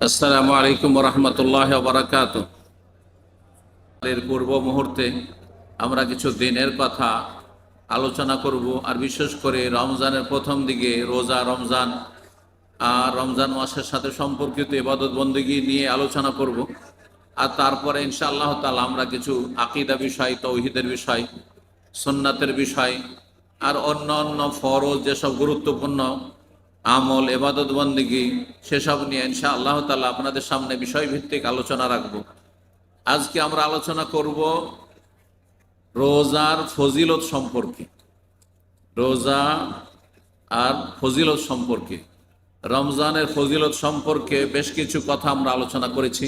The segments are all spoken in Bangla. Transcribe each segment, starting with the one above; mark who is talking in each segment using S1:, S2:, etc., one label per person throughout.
S1: আসসালামু আলাইকুম রহমতুল্লাহ বারাকাত। এর পূর্ব মুহূর্তে আমরা কিছু দিনের কথা আলোচনা করব, আর বিশেষ করে রমজানের প্রথম দিকে রোজা, রমজান আর রমজান মাসের সাথে সম্পর্কিত ইবাদত বন্দেগী নিয়ে আলোচনা করব। আর তারপরে ইনশাআল্লাহ তাআলা আমরা কিছু আকীদা বিষয়, তাওহীদের বিষয়, সুন্নাতের বিষয় আর অন্য অন্য ফরজ যেসব গুরুত্বপূর্ণ আমল, ইবাদত বন্দেগী, সেসব নিয়ে ইনশাআল্লাহ তাআলা আপনাদের সামনে বিষয়ভিত্তিক আলোচনা রাখব। আজকে আমরা আলোচনা করব রোজার ফজিলত সম্পর্কে। রোজা আর ফজিলত সম্পর্কে, রমজানের ফজিলত সম্পর্কে বেশ কিছু কথা আমরা আলোচনা করেছি,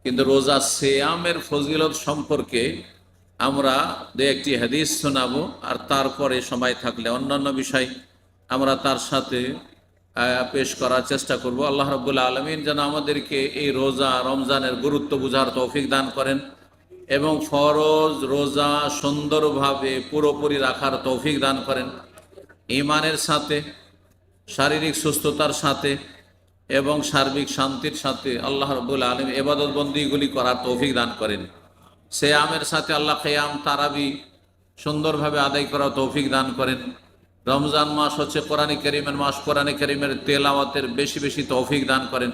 S1: কিন্তু রোজা সিয়ামের ফজিলত সম্পর্কে আমরা দু একটি হাদিস শোনাবো, আর তারপরে সময় থাকলে অন্যান্য বিষয় আমরা তার সাথে পেশ করার চেষ্টা করব। আল্লাহ রাব্বুল আলামিন যেন আমাদেরকে এই রোজা রমজানের গুরুত্ব বুঝার তৌফিক দান করেন এবং ফরজ রোজা সুন্দরভাবে পুরোপুরি রাখার তৌফিক দান করেন, ঈমানের সাথে, শারীরিক সুস্থতার সাথে এবং সার্বিক শান্তির সাথে আল্লাহ রাব্বুল আলামিন ইবাদত বন্দেগীগুলি করার তৌফিক দান করেন। সিয়ামের সাথে আল্লাহ কিয়াম তারাবি সুন্দরভাবে আদায় করার তৌফিক দান করেন। রমজান মাস হচ্ছে কোরআনে কারীমের মাস, কোরআনে কারীমের তেলাওয়াতের বেশি বেশি তৌফিক দান করেন।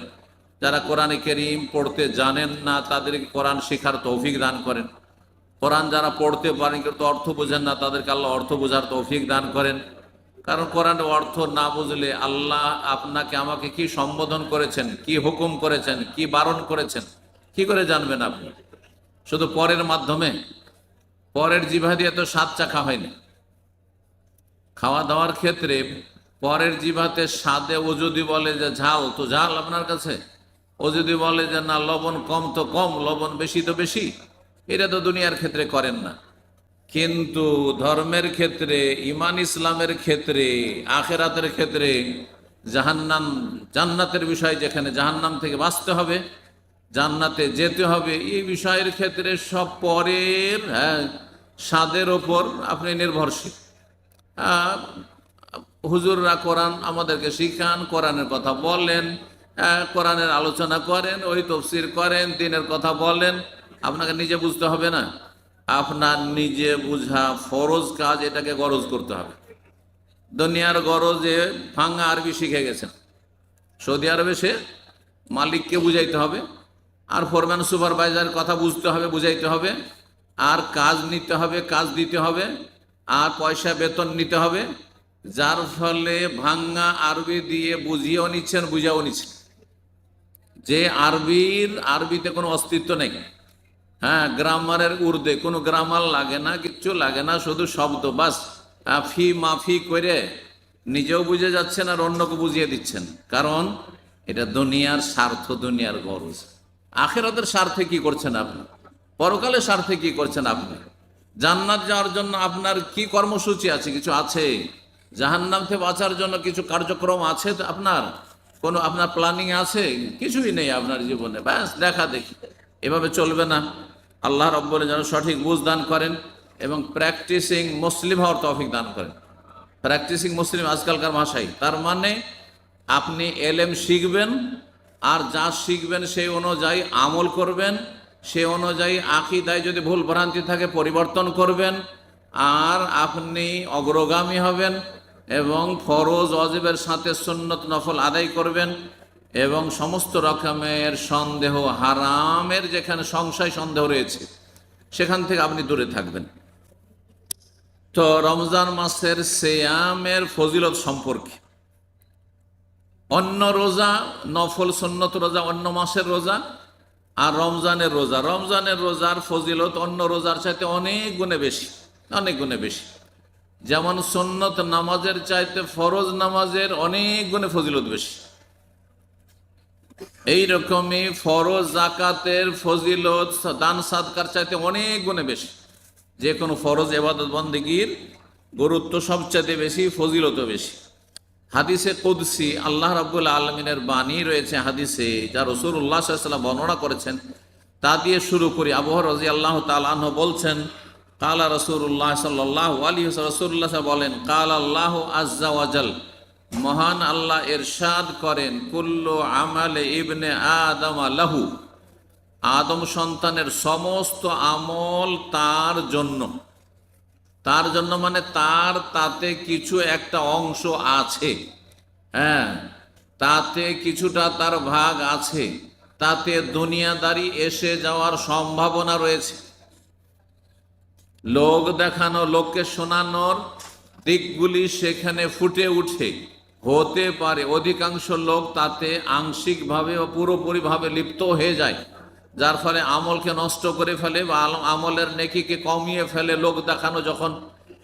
S1: যারা কোরআনে কারীম পড়তে জানেন না তাদেরকে কোরআন শেখার তৌফিক দান করেন। কোরআন যারা পড়তে পারেন কিন্তু অর্থ বোঝেন না তাদেরকে আল্লাহ অর্থ বোঝার তৌফিক দান করেন। কারণ কোরআনের অর্থ না বুঝলে আল্লাহ আপনাকে আমাকে কি সম্বোধন করেছেন, কি হুকুম করেছেন, কি বারণ করেছেন, কি করে জানবেন আপনি? শুধু পরের মাধ্যমে, পরের জিভা দিয়ে তো স্বাদ চাখা হয়নি। খাওয়া দাওয়ার ক্ষেত্রে পরের জিভাতে স্বাদে ও যদি বলে যে ঝাল, তো ঝাল আপনার কাছে, ও যদি বলে যে না লবণ কম, তো কম, লবণ বেশি তো বেশি। এটা তো দুনিয়ার ক্ষেত্রে করেন না, কিন্তু ধর্মের ক্ষেত্রে, ঈমান ইসলামের ক্ষেত্রে, আখিরাতের ক্ষেত্রে, জাহান্নাম জান্নাতের বিষয়, যেখানে জাহান্নাম থেকে বাঁচতে হবে, জান্নাতে যেতে হবে, এই বিষয়ের ক্ষেত্রে সব পরের স্বাদের ওপর আপনি নির্ভরশীল। হুজুররা কোরআন আমাদেরকে শিখান, কোরআনের কথা বলেন, কোরআনের আলোচনা করেন, ওই তাফসীর করেন, দ্বীনের কথা বলেন। আপনাকে নিজে বুঝতে হবে না, আপনার নিজে বুঝা ফরজ কাজ, এটাকে গরজ করতে হবে। দুনিয়ার গরজে ভাঙা আরবি শিখে গেছেন, সৌদি আরবে সে মালিককে বুঝাইতে হবে, আর ফোরম্যান সুপারভাইজারের কথা বুঝতে হবে, বুঝাইতে হবে, আর কাজ নিতে হবে, কাজ দিতে হবে, আর পয়সা বেতন নিতে হবে। যার ফলে ভাঙ্গা আরবি দিয়ে বুঝিয়েও নিচ্ছেন, বুঝাও নিচ্ছেন, যে আরবিতে কোনো অস্তিত্ব নেই। হ্যাঁ, গ্রামারের উর্দে কোনো গ্রামার লাগে না, কিচ্ছু লাগে না, শুধু শব্দ বাস, ফি মাফি করে নিজেও বুঝে যাচ্ছেন আর অন্যকে বুঝিয়ে দিচ্ছেন। কারণ এটা দুনিয়ার স্বার্থ, দুনিয়ার গরজ। আখিরাতের স্বার্থে কি করছেন আপনি? পরকালের স্বার্থে কি করছেন আপনি? জান্নাত যাওয়ার জন্য আপনার কি কর্মসূচি আছে? কিছু আছে? জাহান্নাম থেকে বাঁচার জন্য কিছু কার্যক্রম আছে আপনার? কোনো আপনার প্ল্যানিং আছে? কিছুই নেই আপনার জীবনে, ব্যাস দেখা দেখি। এভাবে চলবে না। আল্লাহ রাব্বুল যেন সঠিক বুঝ দান করেন এবং প্র্যাকটিসিং মুসলিম হওয়ার তৌফিক দান করেন। প্র্যাকটিসিং মুসলিম আজকালকার ভাষায়, তার মানে আপনি এলেম শিখবেন, আর যা শিখবেন সেই অনুযায়ী আমল করবেন, সে অনুযায়ী আকীদায় যদি ভুল ভ্রান্তি থাকে পরিবর্তন করবেন, আর আপনি অগ্রগামী হবেন এবং ফরজ ওয়াজিবের সাথে সুন্নত নফল আদায় করবেন এবং সমস্ত রকমের সন্দেহ, হারামের যেখানে সংশয় সন্দেহ রয়েছে সেখান থেকে আপনি দূরে থাকবেন। তো রমজান মাসের সিয়ামের ফজিলত সম্পর্কে, অন্য রোজা, নফল সুন্নত রোজা, অন্য মাসের রোজা আর রমজানের রোজা, রমজানের রোজার ফজিলত অন্য রোজার চাইতে অনেক গুণে বেশি, অনেক গুণে বেশি। যেমন সুন্নত নামাজের চাইতে ফরজ নামাজের অনেক গুণে ফজিলত বেশি, এইরকমই ফরজ জাকাতের ফজিলত দান সাদকার চাইতে অনেক গুণে বেশি। যে কোনো ফরজ ইবাদত বন্দেগীর গুরুত্ব সবচাইতে বেশি, ফজিলতও বেশি। হাদিসে কুদসি আল্লাহ রাব্বুল আলামিনের বাণী রয়েছে হাদিসে, যা রাসূলুল্লাহ সাল্লাল্লাহু আলাইহি ওয়াসাল্লাম বর্ণনা করেছেন। তা দিয়ে শুরু করি। আবু হুরায়রা রাদিয়াল্লাহু তাআলা আনহু বলছেন, কালা রাসূলুল্লাহ সাল্লাল্লাহু আলাইহি ওয়াসাল্লাম, রাসূলুল্লাহ বলেন, কালা আল্লাহু আযজা ওয়া জাল, মহান আল্লাহ ইরশাদ করেন, কুল্লু আমালে ইবনে আদম লাহু, আদম সন্তানের সমস্ত আমল তার জন্য। তার জন্য মানে তাতে কিছু একটা অংশ আছে, হ্যাঁ, তাতে কিছুটা তার ভাগ আছে, তাতে দুনিয়াদারি এসে যাওয়ার সম্ভাবনা রয়েছে। লোক দেখানো, লোককে শোনানোর দিকগুলি সেখানে ফুটে উঠে, হতে পারে অধিকাংশ লোক তাতে আংশিকভাবে ও পুরোপুরিভাবে লিপ্ত হয়ে যায়, যার ফলে আমলকে নষ্ট করে ফেলে বা আমলের নেকিকে কমিয়ে ফেলে লোক দেখানো যখন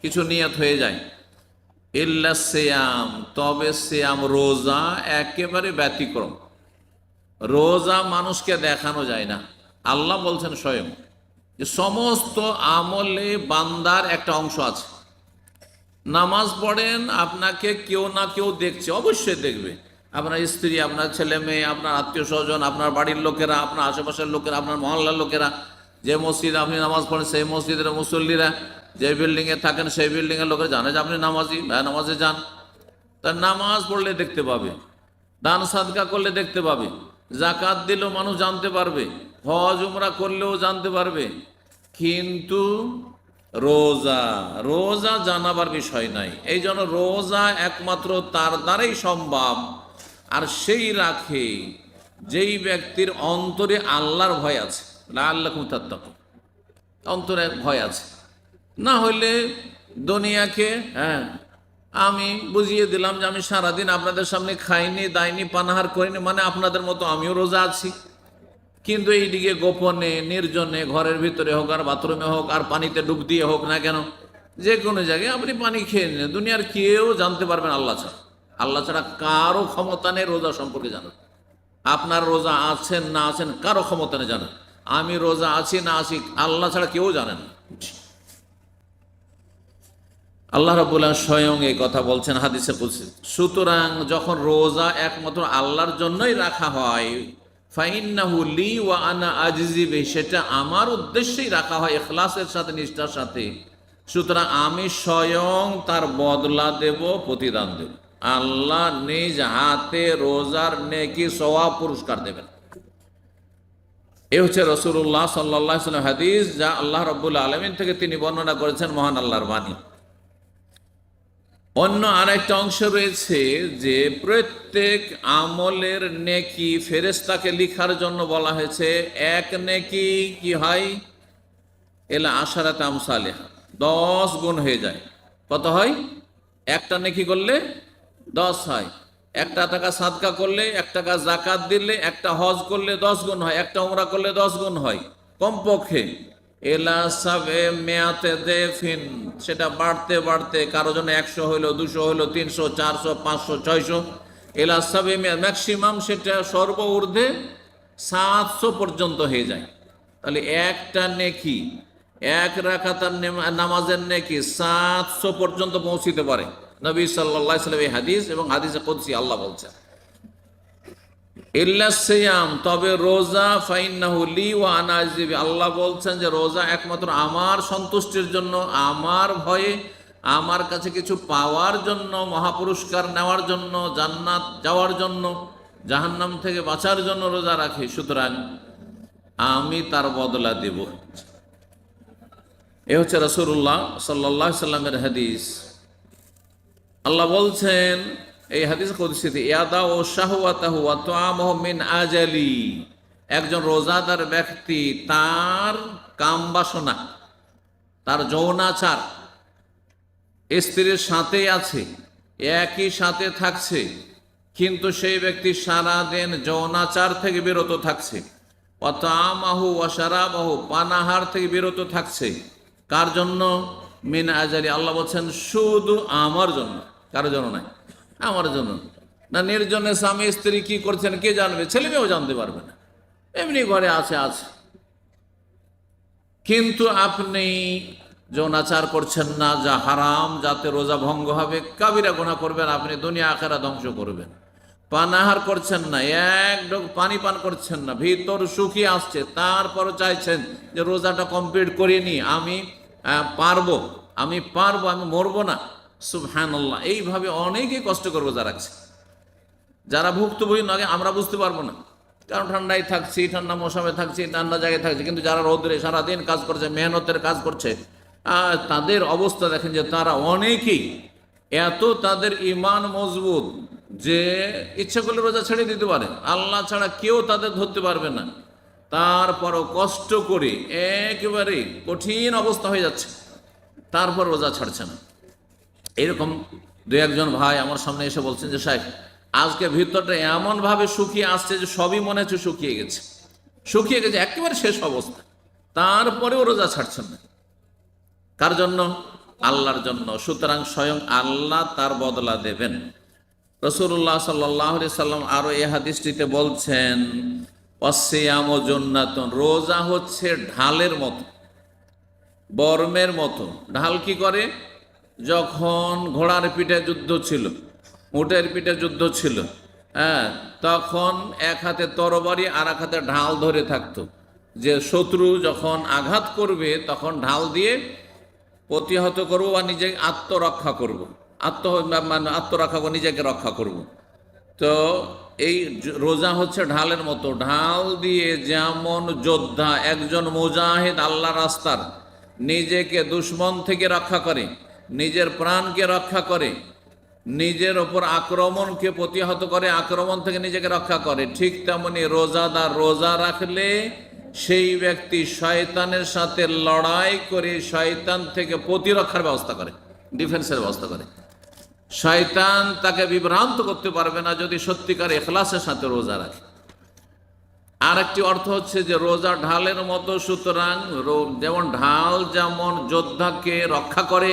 S1: কিছু নিয়ত হয়ে যায়। ইল্লা সিয়াম, তবে সিয়াম রোজা একেবারে ব্যতিক্রম। রোজা মানুষকে দেখানো যায় না। আল্লাহ বলছেন স্বয়ং যে সমস্ত আমলে বান্দার একটা অংশ আছে। নামাজ পড়েন, আপনাকে কেউ না কেউ দেখছে, অবশ্যই দেখবে। আপনার স্ত্রী, আপনার ছেলে মেয়ে, আপনার আত্মীয় স্বজন, আপনার বাড়ির লোকেরা, আপনার আশেপাশের লোকেরা, আপনার মহল্লার লোকেরা, যে মসজিদে আপনি নামাজ পড়েন সেই মসজিদের মুসল্লিরা, যে বিল্ডিংয়ে থাকেন সেই বিল্ডিংয়ের লোকেরা জানে যে আপনি নামাজি, নামাজে যান। তার নামাজ পড়লে দেখতে পাবে, দান সাদকা করলে দেখতে পাবে, জাকাত দিলেও মানুষ জানতে পারবে, হজ উমরা করলেও জানতে পারবে। কিন্তু রোজা জানাবার বিষয় নাই। এই জন্য রোজা একমাত্র তার দ্বারাই সম্ভব, আর সেই রাখে যেই ব্যক্তির অন্তরে আল্লাহর ভয় আছে, লাআল্লাকুম তাত্তাকুন, অন্তরে ভয় আছে। না হইলে দুনিয়াকে, হ্যাঁ, আমি বুঝিয়ে দিলাম যে আমি সারাদিন আপনাদের সামনে খাইনি, দাইনি, পানাহার করিনি, মানে আপনাদের মতো আমিও রোজা আছি। কিন্তু এইদিকে গোপনে, নির্জনে, ঘরের ভিতরে হোক আর বাথরুমে হোক আর পানিতে ডুব দিয়ে হোক না কেন, যে কোনো জায়গায় আপনি পানি খেয়ে নিন, দুনিয়ার কেউ জানতে পারবেন আল্লাহ ছাড়া। আল্লাহ ছাড়া কারো ক্ষমতা নেই রোজা সম্পর্কে জানার। আপনার রোজা আছেন না আছেন কারো ক্ষমতা নেই জানার। আমি রোজা আছি না আছি আল্লাহ ছাড়া কেউ জানেন না। আল্লাহ রাব্বুল আলামিন স্বয়ং এই কথা বলছেন হাদিসে কুদসি। সুতরাং যখন রোজা একমাত্র আল্লাহর জন্যই রাখা হয়, ফাইন্নাহু লি ওয়া আনা আজজি বিহি, সেটা আমার উদ্দেশ্যেই রাখা হয়, ইখলাসের সাথে, নিষ্ঠার সাথে। সুতরাং আমি স্বয়ং তার বদলা দেব, প্রতিদান দেব। আল্লাহ নিজ হাতে রোজার নেকি সওয়াব পুরস্কার দেবেন। এ হচ্ছে রাসূলুল্লাহ সাল্লাল্লাহু আলাইহি ওয়াসাল্লাম হাদিস, যা আল্লাহ রাব্বুল আলামিন থেকে তিনি বর্ণনা করেছেন, মহান আল্লাহর বাণী। অন্য আরেকটা অংশ রয়েছে যে প্রত্যেক আমলের নেকি ফেরেশতাকে লিখার জন্য বলা হয়েছে। এক নেকি কি হয়, এলা আশারাত আমসালিহা, 10 গুণ হয়ে যায়। কত হয়? একটা নেকি করলে 10 হয়। 1 টাকা সাদকা করলে, 1 টাকা জাকাত দিলে, একটা হজ করলে 10 গুণ হয়, একটা উমরা করলে 10 গুণ হয় কমপক্ষে। এলা সাবে মেয়াতে দেফিন, সেটা বাড়তে বাড়তে কারো জন্য 100 হইলো, 200 হইলো, 300, 400, 500, 600। এলা সাবে ম্যাক্সিমাম সেটা সর্ব ঊর্ধ্বে 700 পর্যন্ত হয়ে যায়। তাহলে একটা নেকি, 1 রাকাতের নামাজের নেকি 700 পর্যন্ত পৌঁছিতে পারে। নবী সাল্লাল্লাহু আলাইহি ওয়াসাল্লাম এই হাদিস, এবং হাদিসে কুদসি আল্লাহ বলছেন ইল্লা সিয়াম, তবে রোজা, ফাইন্নাহু লি ওয়া আনা আজজি বিহি, আল্লাহ বলছেন যে রোজা একমাত্র আমার সন্তুষ্টির জন্য, আমার ভয়ে, আমার কাছে কিছু পাওয়ার জন্য, মহাপুরস্কার নেওয়ার জন্য, জান্নাত যাওয়ার জন্য, জাহান্নাম থেকে বাঁচার জন্য রোজা রাখে। সুতরাং আমি তার বদলা দেব। এ হচ্ছে রাসূলুল্লাহ সাল্লাল্লাহু আলাইহি সাল্লামের হাদিস। আল্লাহ বলছেন এই হাদিস কুদসিতে, ইয়াদা ও শাহওয়াতাহু ওয়া তুআমুহু মিন আজালি, একজন রোজাদার ব্যক্তি তার কাম বাসনা, তার যৌনাচার স্ত্রীর সাথেই আছে, একই সাথে থাকছে, কিন্তু সেই ব্যক্তি সারাদিন যৌনাচার থেকে বিরত থাকছে। ওয়া তুআমাহু ওয়া শারাবাহু, পানাহার থেকে বিরত থাকছে। কার জন্য? মিন আজালি, আল্লাহ বলছেন শুধু আমার জন্য, কারোর জন্য নাই, আমার জন্য। না নির্জনে স্বামী স্ত্রী কি করছেন কে জানবে, ছেলে মেয়েও জানতে পারবে না, এমনি ঘরে আছে। কিন্তু আপনি যৌনাচার করছেন না, যা হারাম, যাতে রোজা ভঙ্গ হবে, কাবিরা গুনাহ করবেন, আপনি দুনিয়া আখিরাত ধ্বংস করবেন। পানাহার করছেন না, এক ঢোক পানি পান করছেন না, ভিতর শুকিয়ে আসছে, তারপরও চাইছেন যে রোজাটা কমপ্লিট করিনি, আমি পারবো, আমি মরবো না, সুবহানাল্লাহ। এইভাবে অনেকে কষ্ট করে রোজা রাখছে। যারা ভুক্তভোগী নয় আমরা বুঝতে পারবো না, কারণ ঠান্ডায় থাকছি, ঠান্ডা মৌসুমে থাকছি, ঠান্ডা জায়গায় থাকছি, কিন্তু যারা রোদরে সারাদিন কাজ করছে, মেহনতের কাজ করছে, তাদের অবস্থা দেখেন যে তারা অনেকেই এত তাদের ইমান মজবুত যে ইচ্ছা করলে রোজা ছেড়ে দিতে পারে, আল্লাহ ছাড়া কেউ তাদের ধরতে পারবে না। তারপরও কষ্ট করে একেবারে কঠিন অবস্থা হয়ে যাচ্ছে, তারপর রোজা ছাড়ছে না। এরকম দু একজন ভাই আমার সামনে এসে বলছেন যে সাহেব, আজকে ভিতরটা এমনভাবে শুকিয়ে আসছে যে সবই মনে হচ্ছে শুকিয়ে গেছে, শুকিয়ে গেছে একেবারে শেষ অবস্থা, তারপরেও রোজা ছাড়ছেন না। কার জন্য? আল্লাহর জন্য। সুতরাং স্বয়ং আল্লাহ তার বদলা দেবেন। রাসূলুল্লাহ সাল্লাল্লাহু আলাইহি সাল্লাম আরো এই হাদিসটিতে বলছেন, ওয়াসিয়ামু জান্নাতুন, রোজা হচ্ছে ঢালের মতো, বর্মের মতো। ঢাল কি করে? যখন ঘোড়ার পিঠে যুদ্ধ ছিল, উটের পিঠে যুদ্ধ ছিল, তখন এক হাতে তরবারি আর এক হাতে ঢাল ধরে থাকতো, যে শত্রু যখন আঘাত করবে তখন ঢাল দিয়ে প্রতিহত করবো বা নিজেকে আত্মরক্ষা করব, আত্মরক্ষা করে নিজেকে রক্ষা করব। তো এই রোজা হচ্ছে ঢালের মতো। ঢাল দিয়ে যেমন যোদ্ধা, একজন মুজাহিদ আল্লাহ রাস্তার, নিজেকে দুশ্মন থেকে রক্ষা করে, নিজের প্রাণকে রক্ষা করে, নিজের ওপর আক্রমণকে প্রতিহত করে, আক্রমণ থেকে নিজেকে রক্ষা করে, ঠিক তেমনি রোজাদার রোজা রাখলে সেই ব্যক্তি শয়তানের সাথে লড়াই করে শয়তান থেকে প্রতিরক্ষার ব্যবস্থা করে, ডিফেন্সের ব্যবস্থা করে। শয়তান তাকে বিভ্রান্ত করতে পারবে না যদি সত্যিকার ইখলাসের সাথে রোজা রাখে। আর একটি অর্থ হচ্ছে যে রোজা ঢালের মতো। সুতরাং যেমন ঢাল যেমন যোদ্ধাকে রক্ষা করে,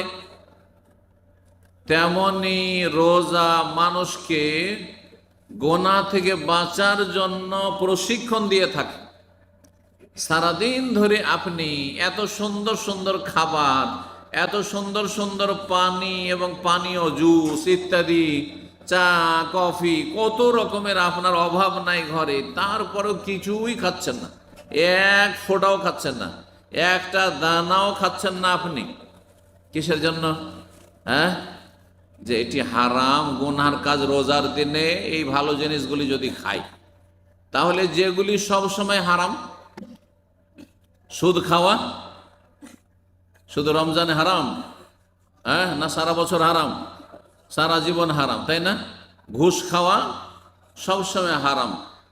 S1: তেমনি রোজা মানুষকে গোনা থেকে বাঁচার জন্য প্রশিক্ষণ দিয়ে থাকে। সারাদিন ধরে আপনি এত সুন্দর সুন্দর খাবার, এত সুন্দর সুন্দর পানি এবং পানীয় জুস ইত্যাদি, চা কফি, কত রকমের আপনার অভাব নাই ঘরে, তারপরেও কিছুই খাচ্ছেন না, এক ফোঁটাও খাচ্ছেন না, একটা দানাও খাচ্ছেন না আপনি। কিসের জন্য? যে এটি হারাম গুনার কাজ। রোজার দিনে এই ভালো জিনিসগুলি যদি খাই, তাহলে যেগুলি সব সময় হারাম, সুদ খাওয়া শুধু রমজানে হারাম, না সারা বছর হারাম, সারা জীবন হারাম, তাই না? ঘুষ খাওয়া সবসময় হারাম,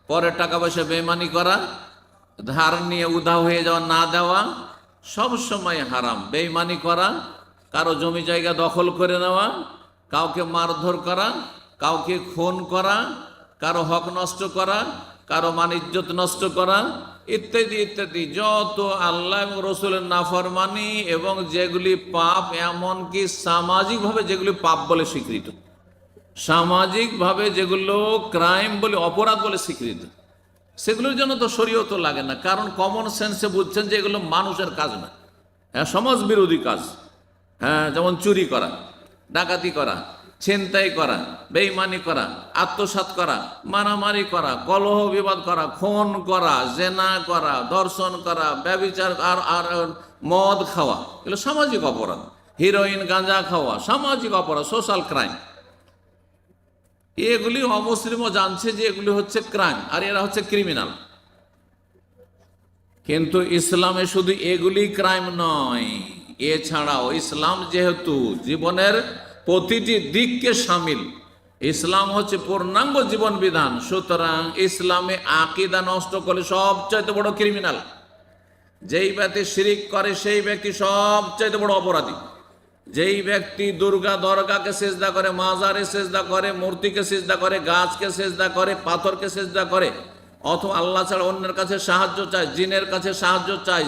S1: পরে টাকা পয়সা বেইমানি করা, ধার নিয়ে উধাও হয়ে যাওয়া, না দেওয়া, সব সময় হারাম। বেইমানি করা, কারো জমি জায়গা দখল করে নেওয়া, কাউকে মারধর করা, কাউকে খুন করা, কারো হক নষ্ট করা, কারো মান ইজ্জত নষ্ট করা, ইত্যাদি ইত্যাদি যত আল্লাহ এবং রসুলের নাফরমানি এবং যেগুলি পাপ, এমনকি সামাজিকভাবে যেগুলি পাপ বলে স্বীকৃত, সামাজিকভাবে যেগুলো ক্রাইম বলে, অপরাধ বলে স্বীকৃত, সেগুলোর জন্য তো শরীয়ত লাগে না, কারণ কমন সেন্সে বুঝছেন যে এগুলো মানুষের কাজ না, সমাজ বিরোধী কাজ। যেমন চুরি করা, ডাকাতি করা, ছিনতাই করা, বেঈমানি করা, আত্মসাৎ করা, মারামারি করা, কলহ বিবাদ করা, খুন করা, জেনা করা, ধর্ষণ করা, ব্যভিচার আর মদ খাওয়া, এগুলো সামাজিক অপরাধ। হিরোইন গাঁজা খাওয়া সামাজিক অপরাধ, সোশ্যাল ক্রাইম। এগুলি অমুসলিমও জানছে যে এগুলি হচ্ছে ক্রাইম, আর এরা হচ্ছে ক্রিমিনাল। কিন্তু ইসলামে শুধু এগুলি ক্রাইম নয়, এছাড়াও ইসলাম যেহেতু জীবনের প্রতিটি দিককে সামিল, ইসলাম হচ্ছে পূর্ণাঙ্গ জীবন বিধান, সুতরাং ইসলামে আকীদা নষ্ট করলে সবচাইতে বড় ক্রিমিনাল। যেই ব্যক্তি শিরিক করে সেই ব্যক্তি সবচাইতে বড় অপরাধী। যেই ব্যক্তি দুর্গা দরগাকে সেজদা করে, মাজারে সেজদা করে, মূর্তিকে সেজদা করে, গাছকে সেজদা করে, পাথরকে সেজদা করে, অথবা আল্লাহ ছাড়া অন্যের কাছে সাহায্য চায়, জিনের কাছে সাহায্য চায়,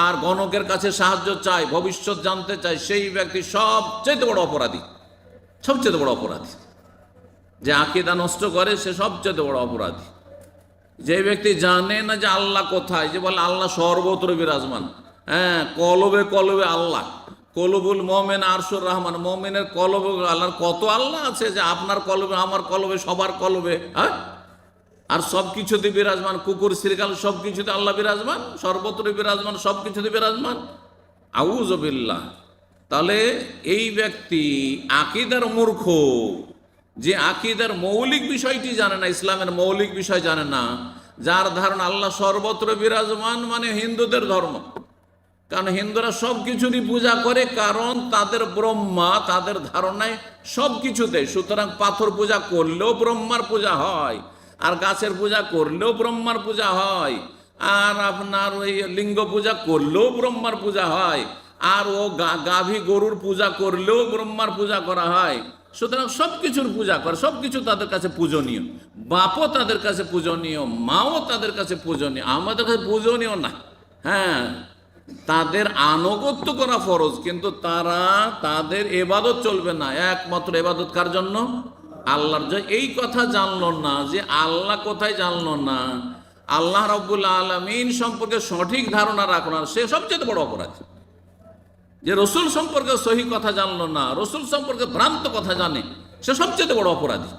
S1: আর গণকের কাছে সাহায্য চায়, ভবিষ্যৎ জানতে চায়, সেই ব্যক্তি সবচেয়ে বড় অপরাধী, সবচেয়ে বড় অপরাধী। যে আকীদা নষ্ট করে সে সবচেয়ে বড় অপরাধী। যে ব্যক্তি জানে না যে আল্লাহ কোথায়, যে বলে আল্লাহ সর্বত্র বিরাজমান, কলবে কলবে আল্লাহ, কলবুল মোমেন আরশুর রহমান, মোমেনের কলবে আল্লাহর কত আল্লাহ আছে, যে আপনার কলবে, আমার কলবে, সবার কলবে, আর সব কিছুতে বিরাজমান, কুকুর শ্রীকাল সব কিছুতে আল্লাহ বিরাজমান, সর্বত্র বিরাজমান, সব কিছুতে বিরাজমান। আউযু বিল্লাহ। তাহলে এই ব্যক্তি আকীদার মূর্খ, যে আকীদার মৌলিক বিষয়টি জানে না, ইসলামের মৌলিক বিষয় জানে না, যার ধারণা আল্লাহ সর্বত্র বিরাজমান মানে হিন্দুদের ধর্ম। কারণ হিন্দুরা সব কিছুরই পূজা করে, কারণ তাদের ব্রহ্মা তাদের ধারণায় সব কিছুতে। সুতরাং পাথর পূজা করলেও ব্রহ্মার পূজা হয়, আর গাছের পূজা করলেও ব্রহ্মার পূজা হয়, আর আপনার ওই লিঙ্গ পূজা করলেও ব্রহ্মার পূজা হয়, আর ও গাভী গরুর পূজা করলেও ব্রহ্মার পূজা করা হয়। সুতরাং সব কিছুর পূজা করে, সব কিছু তাদের কাছে পূজনীয়। বাপও তাদের কাছে পূজনীয়, মাও তাদের কাছে পূজনীয়, আমাদের কাছে পূজনীয় না। হ্যাঁ, তাদের আনুগত্য করা ফরজ, কিন্তু তারা তাদের এবাদত চলবে না। একমাত্র এবাদত কার জন্য? আল্লাহর। যে এই কথা জানলো না, যে আল্লাহ কোথায় জানলো না, আল্লাহ রাব্বুল আলামিন সম্পর্কে সঠিক ধারণা রাখলো না, সে সবচেয়ে বড় অপরাধ। যে রসুল সম্পর্কে সহি কথা জানলো না, রসুল সম্পর্কে ভ্রান্ত কথা জানে, সে সবচেয়ে বড় অপরাধী।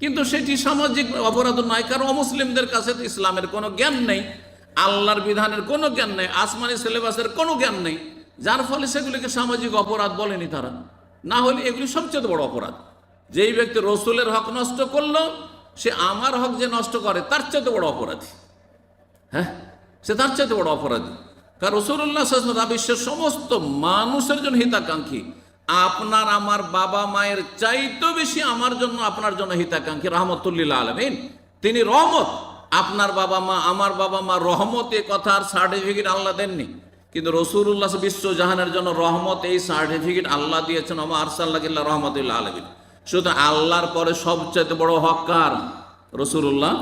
S1: কিন্তু সেটি সামাজিক অপরাধ নয়, কারণ অমুসলিমদের কাছে তো ইসলামের কোনো জ্ঞান নেই, আল্লাহর বিধানের কোনো জ্ঞান নেই, আসমানি সিলেবাসের কোনো জ্ঞান নেই, যার ফলে সেগুলিকে সামাজিক অপরাধ বলেনি তারা। না হলে এগুলি সবচেয়ে বড় অপরাধ। যেই ব্যক্তি রসুলের হক নষ্ট করলো, সে আমার হক যে নষ্ট করে তার চেয়ে বড় অপরাধী। হ্যাঁ, সে তার চেয়ে বড় অপরাধী। কারণ রাসূলুল্লাহ সাল্লাল্লাহু আলাইহি ওয়াসাল্লাম বিশ্বের সমস্ত মানুষের জন্য হিতাকাঙ্ক্ষী। আপনার আমার বাবা মায়ের চাইতেও বেশি আমার জন্য, আপনার জন্য হিতাকাঙ্ক্ষী রাহমাতুল লিল আলামিন। তিনি রহমত। আপনার বাবা মা, আমার বাবা মা রহমত, এ কথার সার্টিফিকেট আল্লাহ দেননি, কিন্তু রাসূলুল্লাহ বিশ্ব জাহানের জন্য রহমত, এই সার্টিফিকেট আল্লাহ দিয়েছেন। ওমা আরসালনাকা ইল্লা রাহমাতাল লিল আলামিন। শুধু আল্লাহর পরে সবচেয়ে বড় হক কার? রাসূলুল্লাহ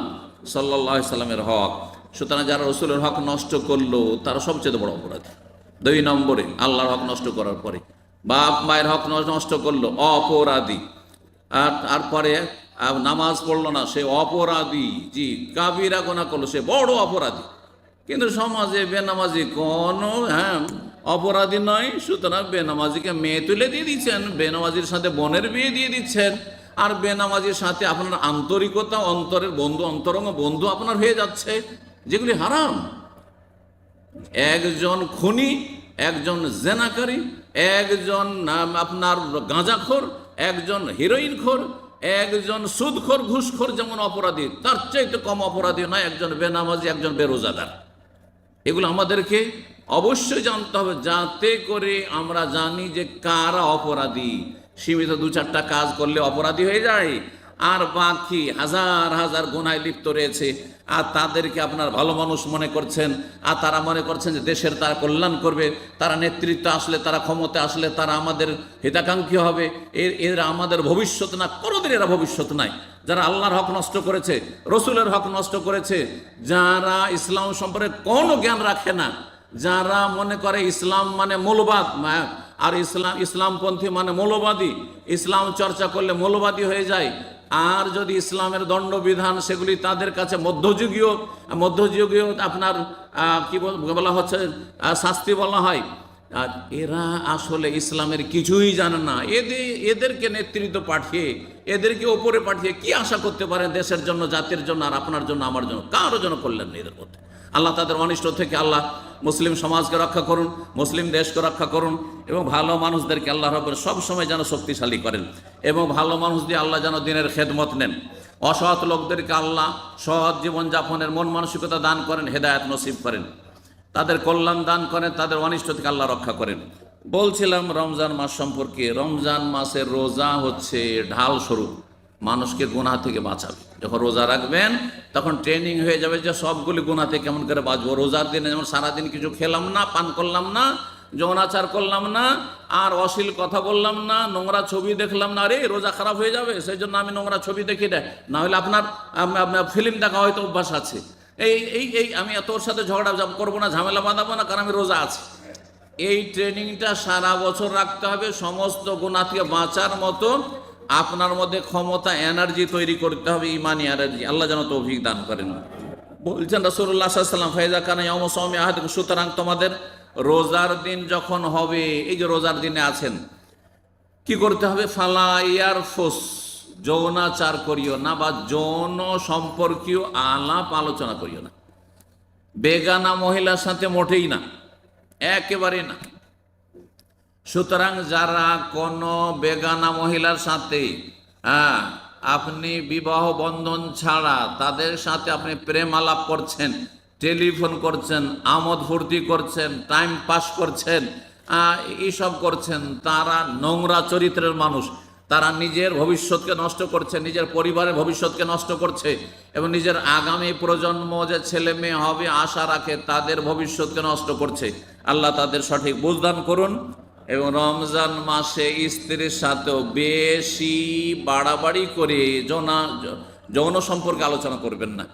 S1: সাল্লাল্লাহু আলাইহি সাল্লামের হক। সুতরাং যারা রসুলের হক নষ্ট করলো তারা সবচেয়ে বড় অপরাধী। 2 নম্বরে আল্লাহর হক নষ্ট করার পরে বাপ মায়ের হক নষ্ট করলো, অপরাধী। আর তারপরে নামাজ পড়লো না, সে অপরাধী। জি, কাবিরা গুনাহ করলো, সে বড় অপরাধী। কিন্তু সমাজে বেনামাজি কোনো অপরাধী নয়। সুতরাং বেনামাজিকে মেয়ে তুলে দিয়ে দিচ্ছেন, বেনামাজির সাথে বোনের বিয়ে দিয়ে দিচ্ছেন, আর বেনামাজির সাথে আপনার আন্তরিকতা, অন্তরের বন্ধু, অন্তরঙ্গ বন্ধু আপনার হয়ে যাচ্ছে, যেগুলি হারাম। একজন খুনি, একজন জেনাকারী, একজন আপনার গাঁজাখোর, একজন হিরোইনখোর, একজন সুদখোর, ঘুষখোর যেমন অপরাধী, তার চাইতে কম অপরাধী নয় একজন বেনামাজি, একজন বেরোজাদার। এগুলো আমাদেরকে অবশ্যই জানতে হবে, যাতে করে আমরা জানি যে কারা অপরাধী। সীমিত 2-4টা কাজ করলে অপরাধী হয়ে যায়, আর বাকি হাজার হাজার গুনায় লিপ্ত রয়েছে, আর তাদেরকে আপনার ভালো মানুষ মনে করছেন, আর তারা মনে করছেন যে দেশের তারা কল্যাণ করবে, তারা নেতৃত্ব আসলে, তারা ক্ষমতা আসলে তারা আমাদের হিতাকাঙ্ক্ষী হবে, এরা আমাদের ভবিষ্যৎ না। কোনোদিন এরা ভবিষ্যৎ নাই। যারা আল্লাহর হক নষ্ট করেছে, রসুলের হক নষ্ট করেছে, যারা ইসলাম সম্পর্কে কোনো জ্ঞান রাখে না, যারা মনে করে ইসলাম মানে মৌলবাদ, আর ইসলামপন্থী মানে মৌলবাদী, ইসলাম চর্চা করলে মৌলবাদী হয়ে যায়, আর যদি ইসলামের দণ্ডবিধান সেগুলি তাদের কাছে মধ্যযুগীয় আপনার কি বলা হচ্ছে, শাস্তি বলা হয়। আর এরা আসলে ইসলামের কিছুই জানে না। এদেরকে নেতৃত্ব পাঠিয়ে, এদেরকে ওপরে পাঠিয়ে কি আশা করতে পারেন দেশের জন্য, জাতির জন্য, আর আপনার জন্য, আমার জন্য? কারোর জন্য কল্যাণ নেই এদের মধ্যে। আল্লাহ তাদের অনিষ্ট থেকে আল্লাহ মুসলিম সমাজকে রক্ষা করুন, মুসলিম দেশকে রক্ষা করুন, এবং ভালো মানুষদেরকে আল্লাহ রাব্বুল সবসময় যেন শক্তিশালী করেন, এবং ভালো মানুষ দিয়ে আল্লাহ যেন দিনের খেদমত নেন। অসৎ লোকদেরকে আল্লাহ সৎ জীবনযাপনের মন মানসিকতা দান করেন, হেদায়েত নসিব করেন, তাদের কল্যাণ দান করেন, তাদের অনিষ্ট থেকে আল্লাহ রক্ষা করেন। বলছিলাম রমজান মাস সম্পর্কে। রমজান মাসের রোজা হচ্ছে ঢাল স্বরূপ, মানুষকে গুনাহ থেকে বাঁচাবে। যখন রোজা রাখবেন তখন ট্রেনিং হয়ে যাবে যে সবগুলি গুনাহ থেকে কেমন করে বাঁচবো। রোজার দিনে যেমন সারাদিন কিছু খেলাম না, পান করলাম না, যৌনাচার করলাম না, আর অশ্লীল কথা বললাম না, নোংরা ছবি দেখলাম না, আরে রোজা খারাপ হয়ে যাবে, সেই জন্য আমি নোংরা ছবি দেখি না হলে আপনার ফিল্ম দেখা হয়তো অভ্যাস আছে, এই আমি তোর সাথে ঝগড়া করবো না, ঝামেলা বাঁধাবো না, কারণ আমি রোজা আছি। এই ট্রেনিংটা সারা বছর রাখতে হবে। সমস্ত গুনাহ থেকে বাঁচার মতো আপনার মধ্যে ক্ষমতা, এনার্জি তৈরি করতে হবে, ইমানি এনার্জি। আল্লাহ যেন তৌফিক দান করেন। বলছেন রাসূলুল্লাহ সাল্লাল্লাহু আলাইহি ওয়াসাল্লাম, ফাইজা কানা ইয়াউমু সাওমি আহাদিকুম, সুতরাং তোমাদের রোজার দিন যখন হবে, এই যে রোজার দিনে আছেন, কি করতে হবে? ফালা ইয়ারফুস, যৌনাচার করিও না, বা যৌন সম্পর্কীয় আলাপ আলোচনা করিও না। বেগানা মহিলার সাথে মোটেই না, একেবারে না। সুতরাং যারা কোনো বেগানা মহিলার সাথে আপনি বিবাহ বন্ধন ছাড়া তাদের সাথে আপনি প্রেম আলাপ করছেন, টেলিফোন করছেন, আমোদ ফুর্তি করছেন, টাইম পাস করছেন, এইসব করছেন, তারা নোংরা চরিত্রের মানুষ। তারা নিজের ভবিষ্যৎকে নষ্ট করছে, নিজের পরিবারের ভবিষ্যৎকে নষ্ট করছে এবং নিজের আগামী প্রজন্ম যে ছেলে মেয়ে হবে আশা রাখে তাদের ভবিষ্যৎকে নষ্ট করছে। আল্লাহ তাদের সঠিক বুঝদান করুন। এবং রমজান মাসে স্ত্রীর সাথেও বেশি বাড়াবাড়ি করে যৌন সম্পর্কে আলোচনা করবেন না।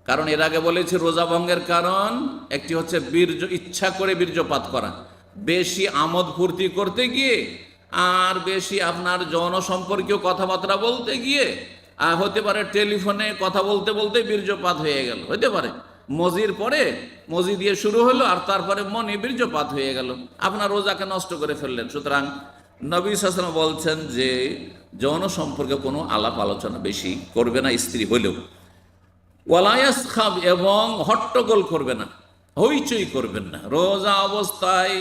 S1: কারণ এর আগে বলেছি রোজা ভঙ্গের কারণ একটি হচ্ছে ইচ্ছা করে বীর্যপাত করা, বেশি আমোদ ফুর্তি করতে গিয়ে আর বেশি আপনার যৌন সম্পর্কীয় কথাবার্তা বলতে গিয়ে হতে পারে টেলিফোনে কথা বলতে বলতে বীর্যপাত হয়ে গেল, হতে পারে মজির পরে মজি দিয়ে শুরু হলো আর তারপরে মনে বীর্যপাত হয়ে গেল, আপনার রোজাকে নষ্ট করে ফেললেন। সুতরাং নবী সাল্লাল্লাহু আলাইহি ওয়াসাল্লাম বলছেন যে যৌন সম্পর্কে কোনো আলাপ আলোচনা বেশি করবে না স্ত্রী হলেও। ওয়ালা ইয়াসখাব, এবং হট্টগোল করবে না, হইচই করবেন না। রোজা অবস্থায়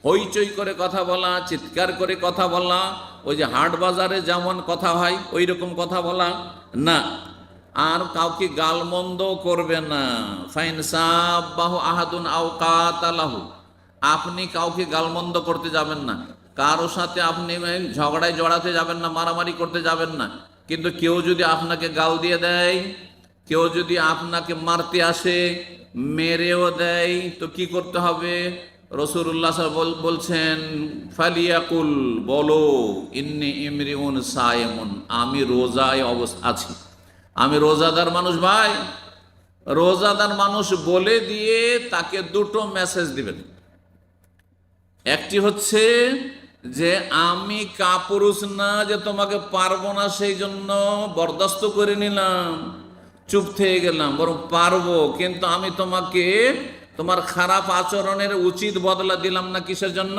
S1: হইচই করে কথা বলা, চিৎকার করে কথা বলা, ওই যে হাট বাজারে যেমন কথা হয় ওই রকম কথা বলা না। আর কাউকে গালমন্দ করবে না। ফাইন সাব্বাহু আহাদুন আও কাতালাহু, আপনি কাউকে গালমন্দ করতে যাবেন না, কারো সাথে আপনি ঝগড়ায় জড়াতে যাবেন না, মারামারি করতে যাবেন না। কিন্তু কেউ যদি আপনাকে গাল দিয়ে দেয়, কেউ যদি আপনাকে মারতে আসে, মেরেও দেয়, তো কি করতে হবে? রাসূলুল্লাহ সাল্লাল্লাহু আলাইহি ওয়াসাল্লাম বলছেন ফালিয়াকুল, বলো ইন্নী ইমরিউন সায়েমুন, আমি রোজায় আছি, আমি রোজাদার মানুষ। ভাই, রোজাদার মানুষ বলে দিয়ে তাকে দুটো মেসেজ দিবেন। একটি হচ্ছে যে আমি কাপুরুষ না যে তোমাকে পারবো না সেই জন্য বরদাস্ত করে নিলাম, চুপ থেকে গেলাম, বরং পারবো, কিন্তু আমি তোমাকে তোমার খারাপ আচরণের উচিত বদলা দিলাম না। কিসের জন্য?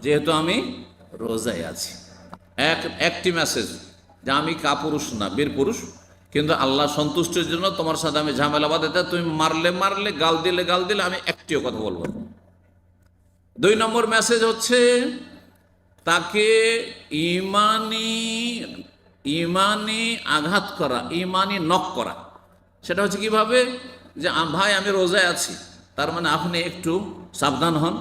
S1: যেহেতু আমি রোজায় আছি। একটি মেসেজ যে আমি কাপুরুষ না, বীর পুরুষ, কিন্তু আল্লাহ সন্তুষ্টির জন্য তোমার সাথে আমি ঝামেলা বাঁধাতে, তুমি মারলে গাল দিলে আমি একটিও কথা বলবো না। 2 নম্বর মেসেজ হচ্ছে তাকে ইমানি আঘাত করা, ইমানি নক করা। সেটা হচ্ছে কিভাবে? যে ভাই আমি রোজায় আছি, তার মানে আপনি একটু সাবধান হন,